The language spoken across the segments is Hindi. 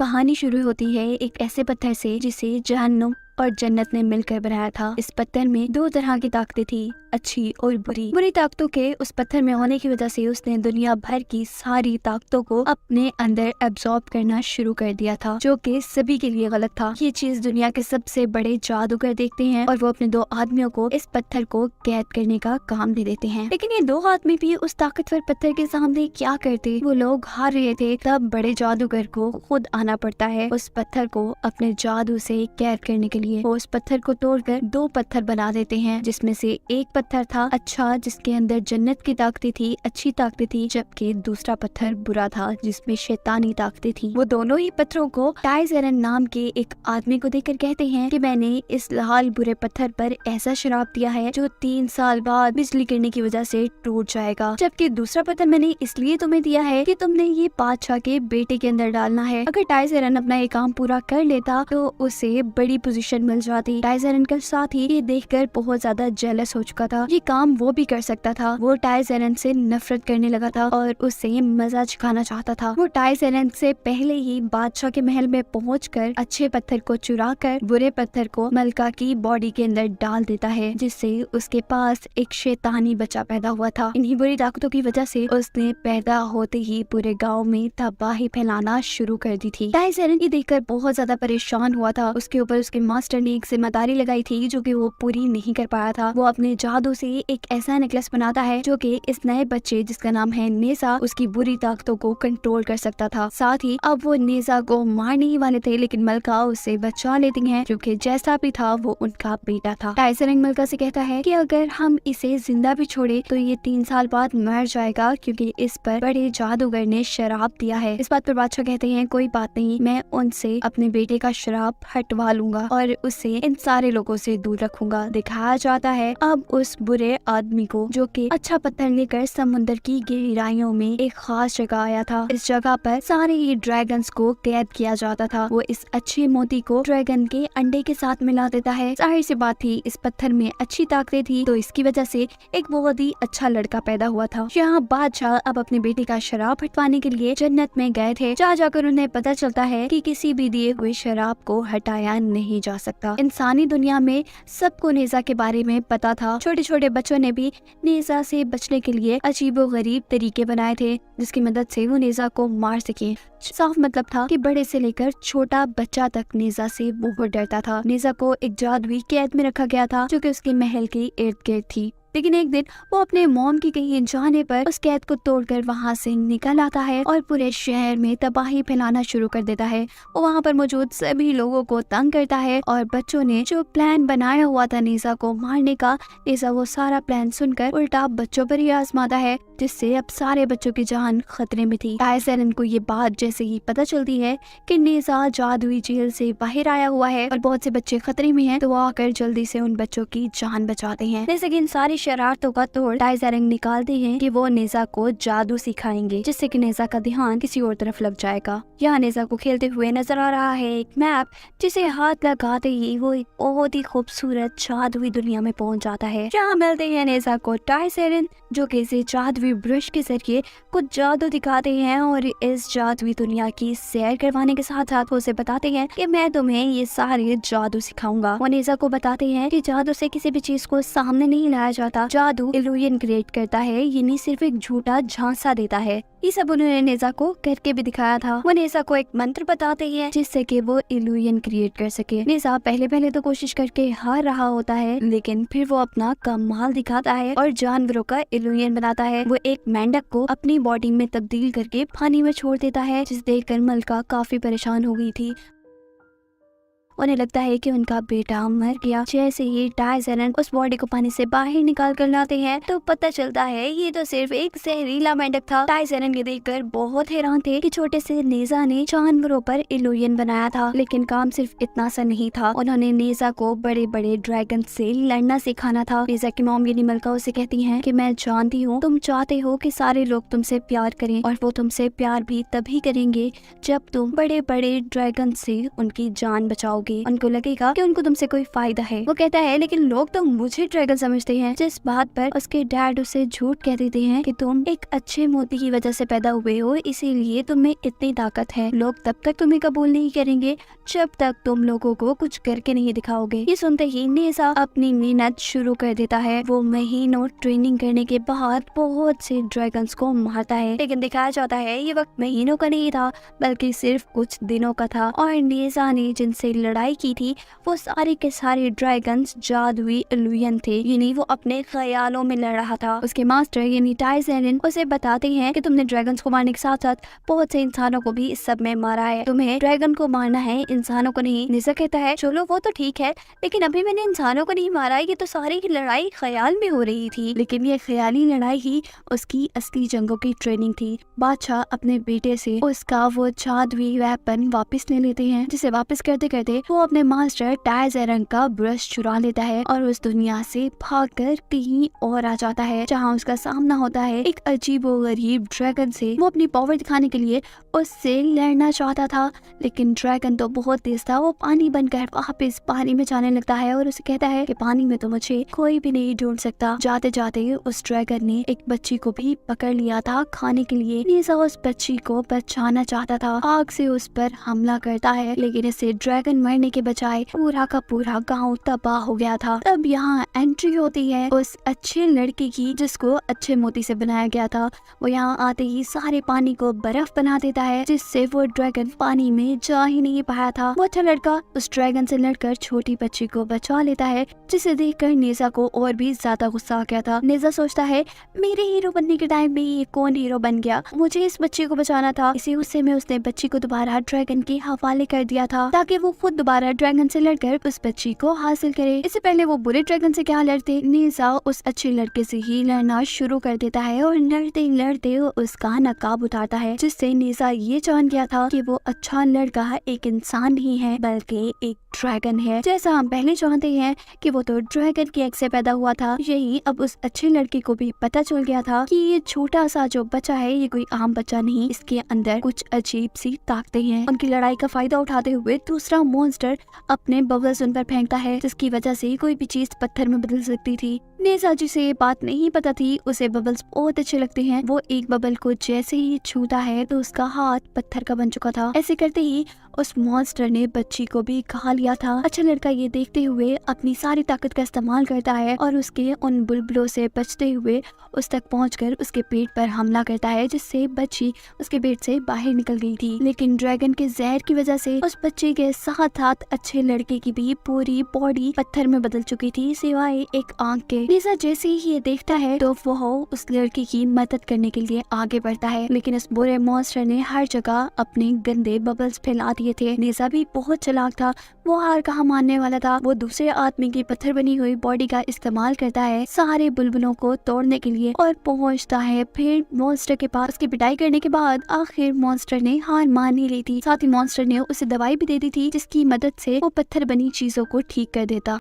कहानी शुरू होती है एक ऐसे पत्थर से जिसे जहन्नुम और जन्नत ने मिलकर बनाया था। इस पत्थर में दो तरह की ताकतें थी, अच्छी और बुरी। बुरी ताकतों के उस पत्थर में होने की वजह से उसने दुनिया भर की सारी ताकतों को अपने अंदर एब्जॉर्ब करना शुरू कर दिया था, जो कि सभी के लिए गलत था। ये चीज दुनिया के सबसे बड़े जादूगर देखते हैं और वो अपने दो आदमियों को इस पत्थर को कैद करने का काम दे देते हैं। लेकिन ये दो आदमी भी उस ताकतवर पत्थर के सामने क्या करते? वो लोग हार रहे थे। तब बड़े जादूगर को खुद आना पड़ता है उस पत्थर को अपने जादू से कैद करने के लिए। वो उस पत्थर को तोड़कर दो पत्थर बना देते हैं, जिसमें से एक पत्थर था अच्छा, जिसके अंदर जन्नत की ताकतें थी, अच्छी ताकतें थी, जबकि दूसरा पत्थर बुरा था, जिसमें शैतानी ताकतें थी। वो दोनों ही पत्थरों को टाइजरन नाम के एक आदमी को देकर कहते हैं कि मैंने इस लाल बुरे पत्थर पर ऐसा श्राप दिया है जो 3 साल बाद बिजली गिरने की वजह से टूट जाएगा, जबकि दूसरा पत्थर मैंने इसलिए तुम्हें दिया है कि तुमने ये बादशाह के बेटे के अंदर डालना है। अगर टाइजरन अपना ये काम पूरा कर लेता तो उसे बड़ी पोजीशन मिल जाती। टाइजरन के साथ ही ये देखकर बहुत ज्यादा जेलस हो चुका था। ये काम वो भी कर सकता था। वो टाइजरन से नफरत करने लगा था और उससे मजा चखाना चाहता था। वो टाइजरन से पहले ही बादशाह के महल में पहुंचकर अच्छे पत्थर को चुरा कर बुरे पत्थर को मलका की बॉडी के अंदर डाल देता है, जिससे उसके पास एक शैतानी बच्चा पैदा हुआ था। इन्हीं बुरी ताकतों की वजह से उसने पैदा होते ही पूरे गाँव में तबाही फैलाना शुरू कर दी थी। टाइजरन ये देखकर बहुत ज्यादा परेशान हुआ था। उसके ऊपर उसके मास्टर ने एक जिम्मेदारी लगाई थी जो कि वो पूरी नहीं कर पाया था। वो अपने जादू से एक ऐसा नेकलेस बनाता है जो कि इस नए बच्चे जिसका नाम है नेजा, उसकी बुरी ताकतों को कंट्रोल कर सकता था। साथ ही अब वो नेजा को मारने ही वाले थे, लेकिन मलका उसे बचा लेती है, क्योंकि जैसा भी था वो उनका बेटा था। टाइजरन मलका से कहता है कि अगर हम इसे जिंदा भी छोड़े तो ये 3 साल बाद मर जाएगा, क्योंकि इस पर बड़े जादूगर ने शराब दिया है। इस बात पर बादशाह कहते हैं कोई बात नहीं, मैं उनसे अपने बेटे का शराब हटवा लूंगा और उसे इन सारे लोगों से दूर रखूंगा। दिखाया जाता है अब उस बुरे आदमी को, जो कि अच्छा पत्थर लेकर समुद्र की गहराइयों में एक खास जगह आया था। इस जगह पर सारे ही ड्रैगन्स को कैद किया जाता था। वो इस अच्छे मोती को ड्रैगन के अंडे के साथ मिला देता है। जाहिर सी बात थी, इस पत्थर में अच्छी ताकतें थी, तो इसकी वजह से एक बहुत ही अच्छा लड़का पैदा हुआ था। यहाँ बादशाह अब अपने बेटे का शराब हटवाने के लिए जन्नत में गए थे। जहाँ जाकर उन्हें पता चलता है कि किसी भी दिए हुए शराब को हटाया नहीं जा सकता। इंसानी दुनिया में सबको नेजा के बारे में पता था। छोटे छोटे बच्चों ने भी नेजा से बचने के लिए अजीबोगरीब तरीके बनाए थे, जिसकी मदद से वो नेजा को मार सके। साफ मतलब था कि बड़े से लेकर छोटा बच्चा तक नेजा से बहुत डरता था। नेजा को एक जादुई कैद में रखा गया था, जो कि उसके महल के इर्द गिर्द थी। लेकिन एक दिन वो अपने मॉम की कहीं जाने पर उस कैद को तोड़कर वहां से निकल आता है और पूरे शहर में तबाही फैलाना शुरू कर देता है। वो वहां पर मौजूद सभी लोगों को तंग करता है और बच्चों ने जो प्लान बनाया हुआ था नेजा को मारने का, नेजा वो सारा प्लान सुनकर उल्टा बच्चों पर ही आजमाता है, जिससे अब सारे बच्चों की जान खतरे में थी। टाइजरन को ये बात जैसे ही पता चलती है कि नेजा जादुई जेल से बाहर आया हुआ है और बहुत से बच्चे खतरे में हैं, तो वो आकर जल्दी से उन बच्चों की जान बचाते हैं। जैसे कि इन सारी शरारतों का तोड़ टाइजरन निकालते हैं कि वो नेजा को जादू सिखाएंगे, जिससे कि नेजा का ध्यान किसी और तरफ लग जाएगा। यहाँ नेजा को खेलते हुए नजर आ रहा है एक मैप, जिसे हाथ लगाते ही वो एक बहुत ही खूबसूरत जादुई दुनिया में पहुंच जाता है। जहाँ मिलते हैं नेजा को टाइजरन, जो कि इसे जादुई ब्रश के जरिए कुछ जादू दिखाते हैं और इस जादुई दुनिया की सैर करवाने के साथ साथ उसे बताते हैं कि मैं तुम्हें ये सारे जादू सिखाऊंगा। वो नेजा को बताते हैं कि जादू से किसी भी चीज को सामने नहीं लाया जाता, जादू इल्यूजन क्रिएट करता है, ये नहीं सिर्फ एक झूठा झांसा देता है। ये सब उन्होंने नेजा को करके भी दिखाया था। वो नेजा को एक मंत्र बताते हैं जिससे कि वो इल्यूजन क्रिएट कर सके। नेजा पहले तो कोशिश करके हार रहा होता है, लेकिन फिर वो अपना कमाल दिखाता है और जानवरों का इल्यूजन बनाता है। वो एक मेंढक को अपनी बॉडी में तब्दील करके पानी में छोड़ देता है, जिसे देखकर मलका काफी परेशान हो गई थी। उन्हें लगता है कि उनका बेटा मर गया। जैसे ही टाइजरन उस बॉडी को पानी से बाहर निकाल कर लाते हैं तो पता चलता है ये तो सिर्फ एक जहरीला मेंढक था। टाइजरन ये देखकर बहुत हैरान थे कि छोटे से नेजा ने जानवरों पर इल्यूजन बनाया था, लेकिन काम सिर्फ इतना सा नहीं था। उन्होंने नेजा को बड़े बड़े ड्रैगन से लड़ना सिखाना था। नेजा की मॉम यानी मलका उसे कहती है कि मैं जानती हूँ तुम चाहते हो कि सारे लोग तुमसे प्यार करें, और वो तुमसे प्यार भी तभी करेंगे जब तुम बड़े बड़े ड्रैगन से उनकी जान बचाओगे। जाओगे, उनको लगेगा कि उनको तुमसे कोई फायदा है। वो कहता है लेकिन लोग तो मुझे ड्रैगन समझते हैं, जिस बात पर उसके डैड उसे झूठ कह देते हैं कि तुम एक अच्छे मोती की वजह से पैदा हुए हो, इसीलिए तुम्हें इतनी ताकत है। लोग तब तक तुम्हें कबूल नहीं करेंगे जब तक तुम लोगों को कुछ करके नहीं दिखाओगे। ये सुनते ही नेजा अपनी मेहनत शुरू कर देता है। वो महीनों ट्रेनिंग करने के बाद बहुत से ड्रैगन्स को मारता है, लेकिन दिखाया जाता है ये वक्त महीनों का नहीं था बल्कि सिर्फ कुछ दिनों का था। और नेजा ने जिनसे लड़ाई की थी वो सारे के सारे ड्रैगन्स जादुई इल्यूजन थे, यानी वो अपने ख्यालों में लड़ रहा था। उसके मास्टर यानी टाइजेरिन उसे बताते हैं कि तुमने ड्रैगन्स को मारने के साथ साथ बहुत से इंसानों को भी इस सब में मारा है, तुम्हें ड्रैगन को मारना है, इंसानों को नहीं। नेजा कहता है चलो वो तो ठीक है, लेकिन अभी मैंने इंसानों को नहीं मारा, ये तो सारी की लड़ाई ख्याल में हो रही थी। लेकिन ये ख्याली लड़ाई ही उसकी असली जंगों की ट्रेनिंग थी। बादशाह अपने बेटे से उसका वो जादुई वेपन वापस ले लेते हैं, जिसे वापस करते करते वो अपने मास्टर टाइजेरन का ब्रश चुरा लेता है और उस दुनिया से भागकर कहीं और आ जाता है, जहाँ उसका सामना होता है एक अजीबोगरीब ड्रैगन से। वो अपनी पावर दिखाने के लिए उससे लड़ना चाहता था, लेकिन ड्रैगन तो बहुत तेज था। वो पानी बनकर वापस पानी में जाने लगता है और उसे कहता है कि पानी में तो मुझे कोई भी नहीं ढूंढ सकता। जाते जाते उस ड्रैगन ने एक बच्ची को भी पकड़ लिया था खाने के लिए। नेजा उस बच्ची को बचाना चाहता था, आग से उस पर हमला करता है, लेकिन इससे ड्रैगन मरने के बजाय पूरा का पूरा गाँव तबाह हो गया था। तब यहाँ एंट्री होती है उस अच्छे लड़के की जिसको अच्छे मोती से बनाया गया था। वो यहाँ आते ही सारे पानी को बर्फ बना देता है, जिससे वो ड्रैगन पानी में जा ही नहीं पाया था। वो अच्छा लड़का उस ड्रैगन से लड़कर छोटी बच्ची को बचा लेता है, जिसे देखकर नेजा को और भी ज्यादा गुस्सा आ गया था। नेजा सोचता है मेरे हीरो बनने के टाइम में ये कौन हीरो बन गया, मुझे इस बच्ची को बचाना था। इसी गुस्से में उसने बच्ची को दोबारा ड्रैगन के हवाले कर दिया था, ताकि वो खुद दोबारा ड्रैगन से लड़कर उस बच्ची को हासिल करे। इससे पहले वो बुरे ड्रैगन से क्या लड़ते, नेजा उस अच्छे लड़के से ही लड़ना शुरू कर देता है और लड़ते लड़ते उसका नकाब उतारता है, जिससे नेजा ये जान गया था कि वो अच्छा लड़का एक इंसान नहीं है बल्कि एक ड्रैगन है। जैसा हम पहले जानते हैं कि वो तो ड्रैगन के एग से पैदा हुआ था, यही अब उस अच्छे लड़के को भी पता चल गया था कि ये छोटा सा जो बच्चा है ये कोई आम बच्चा नहीं, इसके अंदर कुछ अजीब सी ताकतें हैं। उनकी लड़ाई का फायदा उठाते हुए दूसरा मॉन्स्टर अपने बबल्स उन पर फेंकता है, जिसकी वजह से कोई भी चीज पत्थर में बदल सकती थी। नेजा जिसे ये बात नहीं पता थी, उसे बबल्स बहुत अच्छे लगते हैं। वो एक बबल को जैसे ही छूता है तो उसका हाथ पत्थर का बन चुका था। ऐसे करते ही उस मॉन्स्टर ने बच्ची को भी खा लिया था। अच्छा लड़का ये देखते हुए अपनी सारी ताकत का इस्तेमाल करता है और उसके उन बुलबुलों से बचते हुए उस तक पहुंचकर उसके पेट पर हमला करता है, जिससे बच्ची उसके पेट से बाहर निकल गई थी। लेकिन ड्रैगन के जहर की वजह से उस बच्चे के साथ साथ अच्छे लड़के की भी पूरी बॉडी पत्थर में बदल चुकी थी, सिवाय एक आंख के। नेजा जैसे ही ये देखता है तो वो उस लड़की की मदद करने के लिए आगे बढ़ता है, लेकिन उस बुरे मॉन्स्टर ने हर जगह अपने गंदे बबल्स फैला दिए थे। नेजा भी बहुत चालाक था, वो हार कहाँ मानने वाला था। वो दूसरे आदमी की पत्थर बनी हुई बॉडी का इस्तेमाल करता है सारे बुलबुलों को तोड़ने के लिए और पहुंचता है फिर मॉन्स्टर के पास। उसकी पिटाई करने के बाद आखिर मॉन्स्टर ने हार मान ही ली थी। साथ ही मॉन्स्टर ने उसे दवाई भी दे दी थी, जिसकी मदद से वो पत्थर बनी चीजों को ठीक कर देता।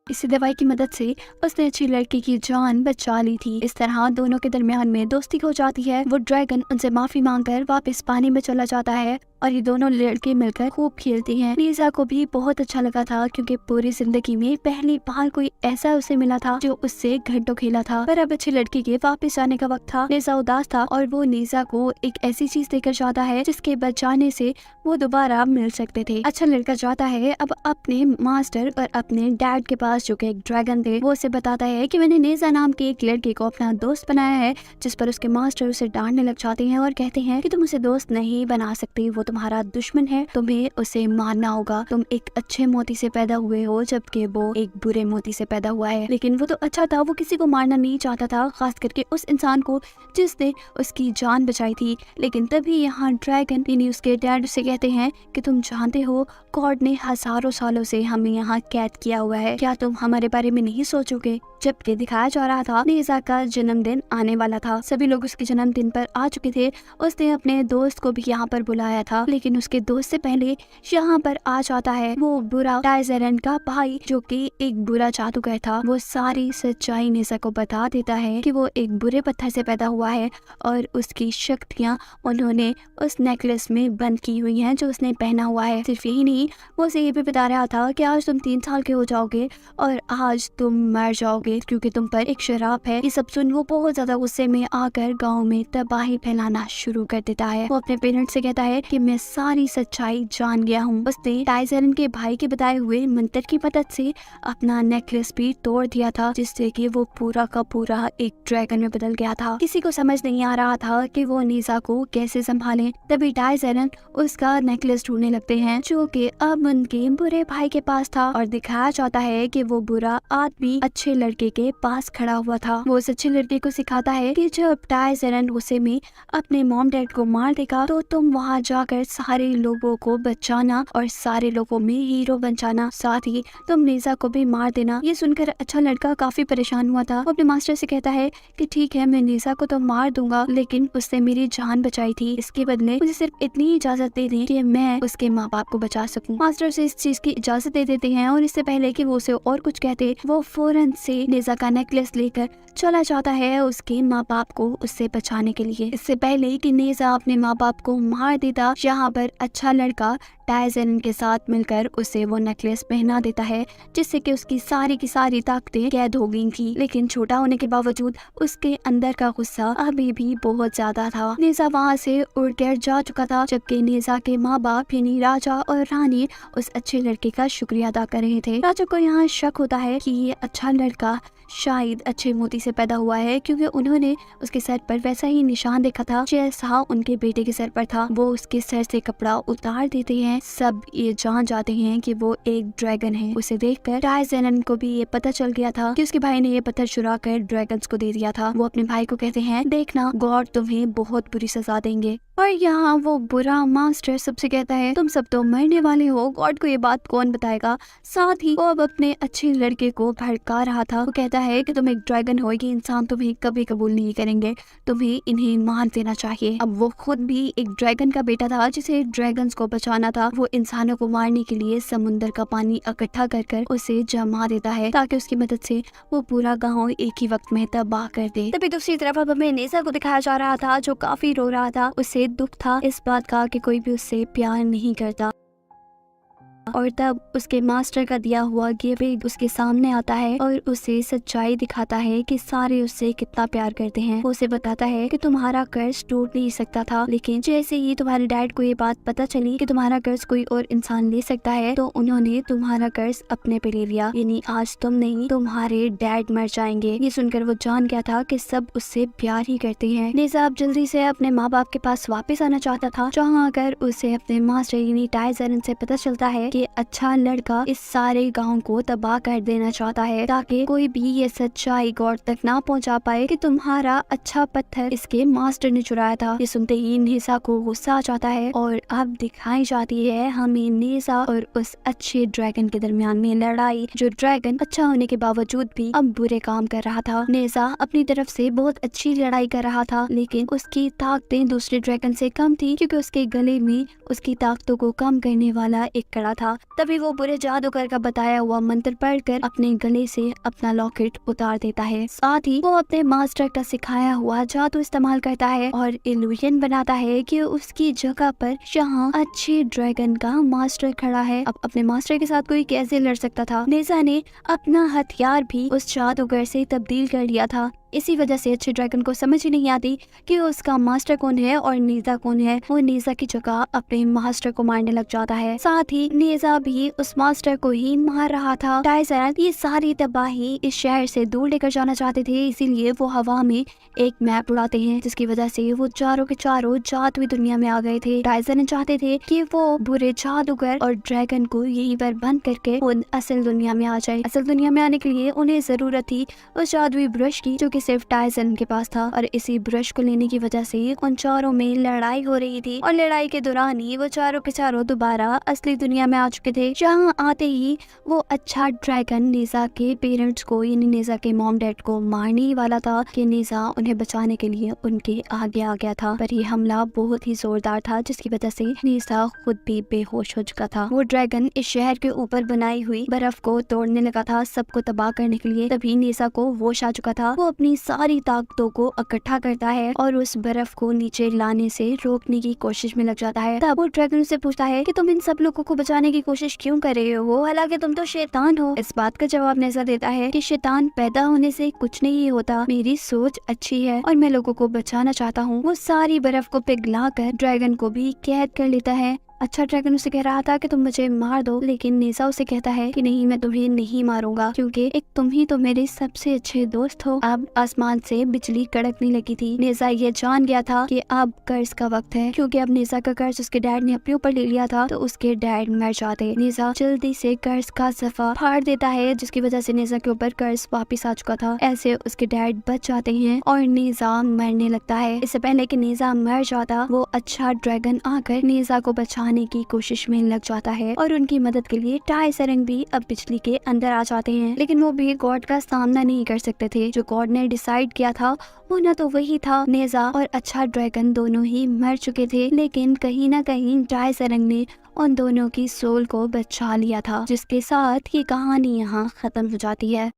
इसी दवाई की मदद से उसने अच्छी लड़की की जान बचा ली थी। इस तरह दोनों के दरमियान में दोस्ती हो जाती है। वो ड्रैगन उनसे माफी मांगकर वापस पानी में चला जाता है और ये दोनों लड़के मिलकर खूब खेलते हैं। नेजा को भी बहुत अच्छा लगा था, क्योंकि पूरी जिंदगी में पहली बार कोई ऐसा उसे मिला था जो उससे घंटों खेला था। पर अब अच्छे लड़के के वापस आने का वक्त था। नेजा उदास था और वो नेजा को एक ऐसी चीज देकर जाता है जिसके बचाने से वो दोबारा मिल सकते थे। अच्छा लड़का जाता है अब अपने मास्टर और अपने डैड के पास, जो कि एक ड्रैगन थे। वो उसे बताता है कि मैंने नेजा नाम के एक लड़के को अपना दोस्त बनाया है, जिस पर उसके मास्टर उसे डांटने लग जाते हैं और कहते हैं कि तुम उसे दोस्त नहीं बना सकते, वो तुम्हारा दुश्मन है, तुम्हें उसे मारना होगा। तुम एक अच्छे मोती से पैदा हुए हो जबकि वो एक बुरे मोती से पैदा हुआ है। लेकिन वो तो अच्छा था, वो किसी को मारना नहीं चाहता था, खास करके उस इंसान को जिसने उसकी जान बचाई थी। लेकिन तभी यहाँ ड्रैगन यानी उसके डैड उसे कहते हैं कि तुम जानते हो गॉड ने हजारों सालों से हमें यहाँ कैद किया हुआ है, क्या तुम हमारे बारे में नहीं सोचोगे। जबकि दिखाया जा रहा था नेजा का जन्मदिन आने वाला था, सभी लोग उसके जन्मदिन पर आ चुके थे। उसने अपने दोस्त को भी यहाँ पर बुलाया था था, लेकिन उसके दोस्त से पहले यहाँ पर आ जाता है वो बुरा टाइजरन का भाई, जो कि एक बुरा जादूगर था। वो सारी सच्चाई नेजा को बता देता है कि वो एक बुरे पत्थर से पैदा हुआ है और उसकी शक्तियाँ उन्होंने उस नेकलेस में बंद की हुई हैं जो उसने पहना हुआ है। सिर्फ यही नहीं, वो उसे ये भी बता रहा था कि आज तुम 3 साल के हो जाओगे और आज तुम मर जाओगे क्योंकि तुम पर एक श्राप है। ये सब सुन वो बहुत ज्यादा गुस्से में आकर गांव में तबाही फैलाना शुरू कर देता है। वो अपने पेरेंट्स से कहता है कि मैं सारी सच्चाई जान गया हूँ। उसने टाइजरन के भाई के बताए हुए मंत्र की मदद से अपना नेकलेस भी तोड़ दिया था, जिससे कि वो पूरा का पूरा एक ड्रैगन में बदल गया था। किसी को समझ नहीं आ रहा था कि वो नेजा को कैसे संभाले। तभी टाइजरन उसका नेकलेस ढूंढने लगते हैं जो कि अब उनके बुरे भाई के पास था और दिखाया जाता है कि वो बुरा आदमी अच्छे लड़के के पास खड़ा हुआ था। वो उस अच्छे लड़के को सिखाता है कि जब टाइजरन गुस्से में अपने मॉम डैड को मार देगा तो तुम वहाँ जाकर सारे लोगों को बचाना और सारे लोगों में हीरो बन जाना, साथ ही तुम नेजा को भी मार देना। ये सुनकर अच्छा लड़का काफी परेशान हुआ था। वो अपने मास्टर से कहता है कि ठीक है, मैं नेजा को तो मार दूंगा, लेकिन उसने मेरी जान बचाई थी, इसके बदले मुझे सिर्फ इतनी इजाजत दे दें कि मैं उसके माँ बाप को बचा सकूं। मास्टर से इस चीज की इजाजत दे देते हैं और इससे पहले कि वो उसे और कुछ कहते, वो फौरन से नेजा का नेकलेस लेकर चला जाता है उसके माँ बाप को उससे बचाने के लिए। इससे पहले कि नेजा अपने माँ बाप को मार देता, यहाँ पर अच्छा लड़का टाइजरन के साथ मिलकर उसे वो नेकलेस पहना देता है, जिससे कि उसकी सारी की सारी ताकतें कैद हो गई थी। लेकिन छोटा होने के बावजूद उसके अंदर का गुस्सा अभी भी बहुत ज्यादा था। नेजा वहाँ से उड़कर जा चुका था, जबकि नेजा के माँ बाप यानी राजा और रानी उस अच्छे लड़के का शुक्रिया अदा कर रहे थे। राजा को यहाँ शक होता है कि ये अच्छा लड़का शायद अच्छे मोती से पैदा हुआ है, क्योंकि उन्होंने उसके सर पर वैसा ही निशान देखा था जैसा उनके बेटे के सर पर था। वो उसके सर से कपड़ा उतार देते हैं। सब ये जान जाते हैं कि वो एक ड्रैगन है। उसे देखकर टाइजरन को भी ये पता चल गया था कि उसके भाई ने ये पत्थर चुरा कर ड्रैगन्स को दे दिया था। वो अपने भाई को कहते हैं, देखना गॉड तुम्हें बहुत बुरी सजा देंगे। और यहाँ वो बुरा मास्टर सबसे कहता है, तुम सब तो मरने वाले हो, गॉड को ये बात कौन बताएगा। साथ ही वो अब अपने अच्छे लड़के को भड़का रहा था। वो कहता है कि तुम एक ड्रैगन हो, कि इंसान तुम्हें कभी कबूल नहीं करेंगे, तुम्हें इन्हें मार देना चाहिए। अब वो खुद भी एक ड्रैगन का बेटा था जिसे ड्रैगन्स को बचाना था। वो इंसानों को मारने के लिए समुद्र का पानी इकट्ठा कर कर उसे जमा देता है, ताकि उसकी मदद से वो पूरा गाँव एक ही वक्त में तबाह कर दे। तभी दूसरी तरफ अब हमें नेजा को दिखाया जा रहा था, जो काफी रो रहा था। उसे दुख था इस बात का कि कोई भी उससे प्यार नहीं करता। और तब उसके मास्टर का दिया हुआ गिफ्ट उसके सामने आता है और उसे सच्चाई दिखाता है कि सारे उससे कितना प्यार करते हैं। वो उसे बताता है कि तुम्हारा कर्ज टूट नहीं सकता था, लेकिन जैसे ही तुम्हारे डैड को ये बात पता चली कि तुम्हारा कर्ज कोई और इंसान ले सकता है, तो उन्होंने तुम्हारा कर्ज अपने पे ले लिया, यानी आज तुम नहीं, तुम्हारे डैड मर जाएंगे। ये सुनकर वो जान गया था कि सब उससे प्यार ही करते हैं। नेजा अब जल्दी से अपने माँ बाप के पास वापस आना चाहता था, जहाँ आकर उसे अपने मास्टर यानी टाइजरन से पता चलता है कि अच्छा लड़का इस सारे गांव को तबाह कर देना चाहता है, ताकि कोई भी ये सच्चाई गॉड तक ना पहुंचा पाए कि तुम्हारा अच्छा पत्थर इसके मास्टर ने चुराया था। ये सुनते ही नेजा को गुस्सा आ जाता है और अब दिखाई जाती है हमें नेजा और उस अच्छे ड्रैगन के दरमियान में लड़ाई, जो ड्रैगन अच्छा होने के बावजूद भी अब बुरे काम कर रहा था। नेजा अपनी तरफ से बहुत अच्छी लड़ाई कर रहा था, लेकिन उसकी ताकतें दूसरे ड्रैगन से कम थी, क्योंकि उसके गले में उसकी ताकतों को कम करने वाला एक कड़ा था। तभी वो बुरे जादूगर का बताया हुआ मंत्र पढ़कर अपने गले से अपना लॉकेट उतार देता है। साथ ही वो अपने मास्टर का सिखाया हुआ जादू इस्तेमाल करता है और इल्यूजन बनाता है कि उसकी जगह पर यहाँ अच्छे ड्रैगन का मास्टर खड़ा है। अब अपने मास्टर के साथ कोई कैसे लड़ सकता था। नेजा ने अपना हथियार भी उस जादूगर से तब्दील कर लिया था। इसी वजह से अच्छे ड्रैगन को समझ ही नहीं आती कि उसका मास्टर कौन है और नेजा कौन है। वो नेजा की जगह अपने मास्टर को मारने लग जाता है। साथ ही नेजा भी उस मास्टर को ही मार रहा था। टाइजरन ये सारी तबाही इस शहर से दूर लेकर जाना चाहते थे, इसीलिए वो हवा में एक मैप उड़ाते हैं, जिसकी वजह से वो चारों के चारों जादुई दुनिया में आ गए थे। टाइजरन चाहते थे कि वो बुरे जादूगर और ड्रैगन को यहीं पर बंद करके वो असल दुनिया में आ जाए। असल दुनिया में आने के लिए उन्हें जरूरत थी उस जादुई ब्रश की, जो कि सिर्फ टाइसन के पास था और इसी ब्रश को लेने की वजह से उन चारों में लड़ाई हो रही थी और लड़ाई के दौरान ही वो चारों के चारों दोबारा असली दुनिया में आ चुके थे। जहाँ आते ही वो अच्छा ड्रैगन नेजा के पेरेंट्स को यानी नेजा के मॉम डैड को मारने ही वाला था कि नेजा उन्हें बचाने के लिए उनके आगे आ गया था। पर ये हमला बहुत ही जोरदार था जिसकी वजह से नेजा खुद भी बेहोश हो चुका था। वो ड्रैगन इस शहर के ऊपर बनाई हुई बर्फ को तोड़ने लगा था सबको तबाह करने के लिए। तभी नेजा को होश आ चुका था। वो अपनी सारी ताकतों को इकट्ठा करता है और उस बर्फ को नीचे लाने से रोकने की कोशिश में लग जाता है। तब वो ड्रैगन से पूछता है कि तुम इन सब लोगों को बचाने की कोशिश क्यों कर रहे हो, हालांकि तुम तो शैतान हो। इस बात का जवाब नेजा देता है कि शैतान पैदा होने से कुछ नहीं होता, मेरी सोच अच्छी है और मैं लोगों को बचाना चाहता हूँ। वो सारी बर्फ को पिघलाकर ड्रैगन को भी कैद कर लेता है। अच्छा ड्रैगन उसे कह रहा था कि तुम मुझे मार दो, लेकिन नेजा उसे कहता है कि नहीं, मैं तुम्हें नहीं मारूंगा क्योंकि एक तुम ही तो मेरे सबसे अच्छे दोस्त हो। अब आसमान से बिजली कड़कने लगी थी। नेजा ये जान गया था कि अब कर्ज का वक्त है क्योंकि अब नेजा का कर्ज उसके डैड ने अपने ऊपर ले लिया था तो उसके डैड मर जाते। नेजा जल्दी से कर्ज का सफा फाड़ देता है जिसकी वजह से नेजा के ऊपर कर्ज वापिस आ चुका था। ऐसे उसके डैड बच जाते हैं और नेजा मरने लगता है। इससे पहले कि नेजा मर जाता वो अच्छा ड्रैगन आकर नेजा को बचाने की कोशिश में लग जाता है और उनकी मदद के लिए टाइसन भी अब बिजली के अंदर आ जाते हैं। लेकिन वो भी गॉड का सामना नहीं कर सकते थे। जो गॉड ने डिसाइड किया था वो ना तो वही था। नेजा और अच्छा ड्रैगन दोनों ही मर चुके थे, लेकिन कहीं ना कहीं टाइसन ने उन दोनों की सोल को बचा लिया था, जिसके साथ ये कहानी यहाँ खत्म हो जाती है।